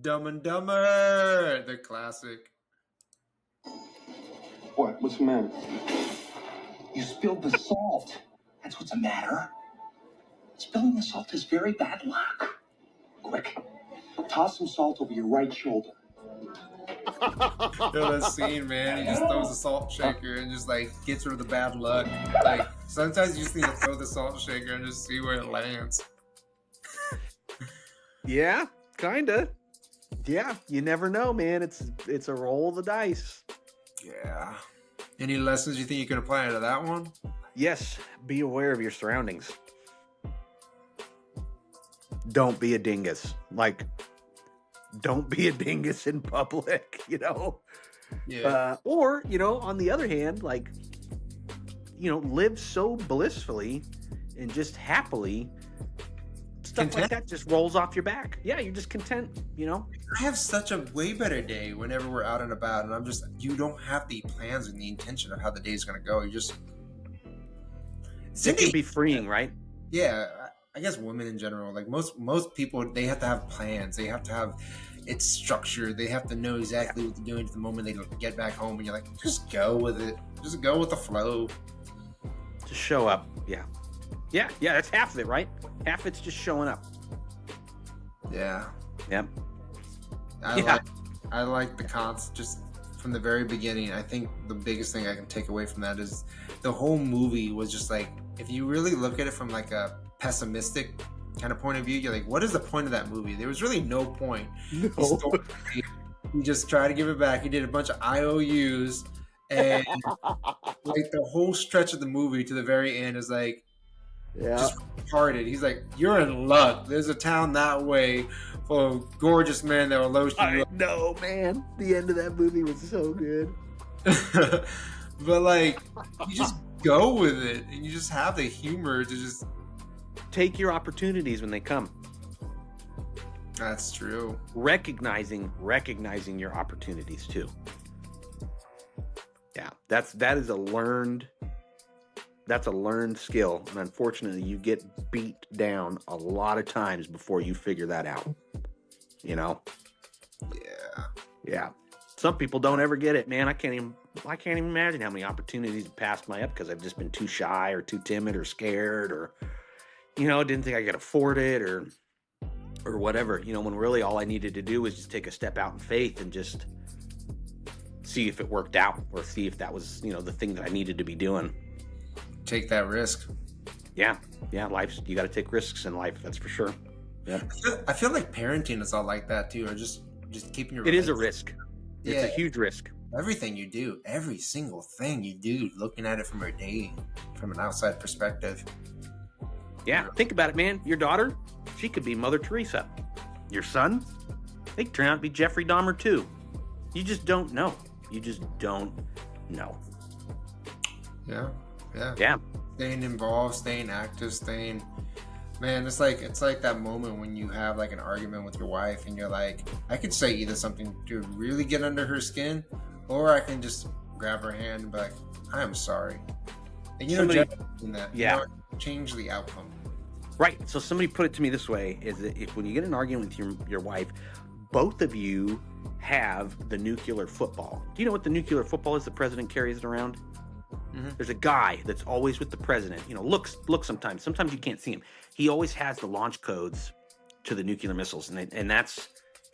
Dumb and Dumber, the classic. What? What's the matter? You spilled the salt. That's what's the matter. Spilling the salt is very bad luck. Quick, toss some salt over your right shoulder. Yo, that scene, man, he just throws a salt shaker and just like gets rid of the bad luck. Like sometimes you just need to throw the salt shaker and just see where it lands. Yeah, kinda. Yeah, you never know, man. It's a roll of the dice. Yeah. Any lessons you think you can apply to that one? Yes, be aware of your surroundings. Don't be a dingus. Like, don't be a dingus in public, you know? Yeah. Or, you know, on the other hand, like, you know, live so blissfully and just happily. Stuff Content? like that just rolls off your back. Yeah, you're just content, you know? I have such a way better day whenever we're out and about, and you don't have the plans and the intention of how the day's going to go. You just. It can be freeing, right? Yeah, I guess women in general, like most people, they have to have plans. They have to have it structured. They have to know exactly what they're doing at the moment they get back home, and you're like, just go with it. Just go with the flow. Just show up. Yeah. Yeah, that's half of it, right? Half it's just showing up. Yeah. Yep. I like the cons just from the very beginning. I think the biggest thing I can take away from that is the whole movie was just like, if you really look at it from like a pessimistic kind of point of view, you're like, what is the point of that movie? There was really no point. No. He just tried to give it back. He did a bunch of IOUs, and like the whole stretch of the movie to the very end is like, just retarded. He's like, you're in luck. There's a town that way full of gorgeous men that will lotion you up. No, man. The end of that movie was so good. But like, you just go with it, and you just have the humor to just take your opportunities when they come. That's true. Recognizing your opportunities too. Yeah, that is a learned skill, and unfortunately you get beat down a lot of times before you figure that out, you know? Yeah. Some people don't ever get it, man. I can't even imagine how many opportunities have passed my up because I've just been too shy or too timid or scared, or, you know, didn't think I could afford it or whatever, you know, when really all I needed to do was just take a step out in faith and just see if it worked out, or see if that was, you know, the thing that I needed to be doing. Take that risk. Yeah, you got to take risks in life, that's for sure. Yeah. I feel like parenting is all like that too, or just keeping your. It is a risk. It's a huge risk. Everything you do, every single thing you do, looking at it from an outside perspective. Yeah, think about it, man. Your daughter, she could be Mother Teresa. Your son, they could turn out to be Jeffrey Dahmer too. You just don't know. Yeah. Yeah. Staying involved, staying active, man, it's like that moment when you have like an argument with your wife and you're like, I could say either something to really get under her skin, or I can just grab her hand and be like, I am sorry. And you know, change the outcome. Right. So somebody put it to me this way, is that if when you get in an argument with your wife, both of you have the nuclear football. Do you know what the nuclear football is the president carries it around? Mm-hmm. There's a guy that's always with the president. You know, look sometimes you can't see him. He always has the launch codes to the nuclear missiles, and that's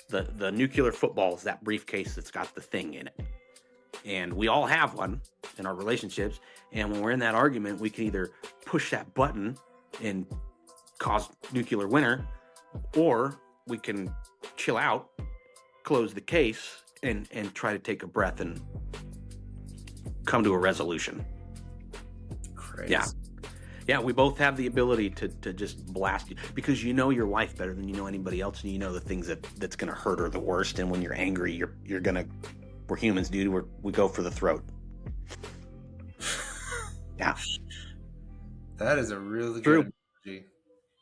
the nuclear football is that briefcase that's got the thing in it. And we all have one in our relationships, and when we're in that argument, we can either push that button and cause nuclear winter, or we can chill out, close the case, and try to take a breath and come to a resolution. Crazy. Yeah, we both have the ability to just blast you, because you know your wife better than you know anybody else, and you know the things that's going to hurt her the worst. And when you're angry, we're humans, dude. We go for the throat. Yeah, that is a really good analogy.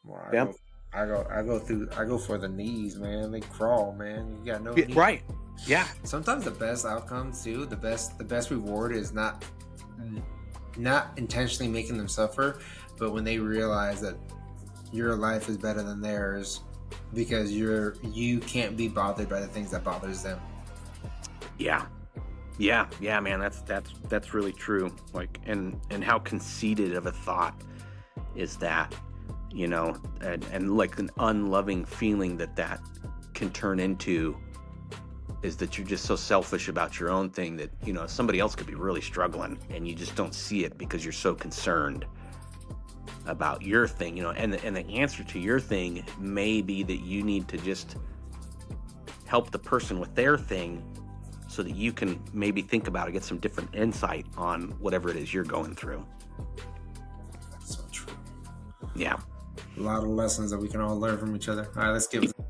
Well, I go for the knees, man. They crawl, man. You got no knees. Right. Yeah. Sometimes the best outcomes too, the best reward is not intentionally making them suffer, but when they realize that your life is better than theirs, because you can't be bothered by the things that bothers them. Yeah, man. That's really true. Like, and how conceited of a thought is that, you know, and like an unloving feeling that can turn into, is that you're just so selfish about your own thing that, you know, somebody else could be really struggling and you just don't see it because you're so concerned about your thing, you know, and the answer to your thing may be that you need to just help the person with their thing so that you can maybe think about it, get some different insight on whatever it is you're going through. That's so true. Yeah. A lot of lessons that we can all learn from each other. All right, let's give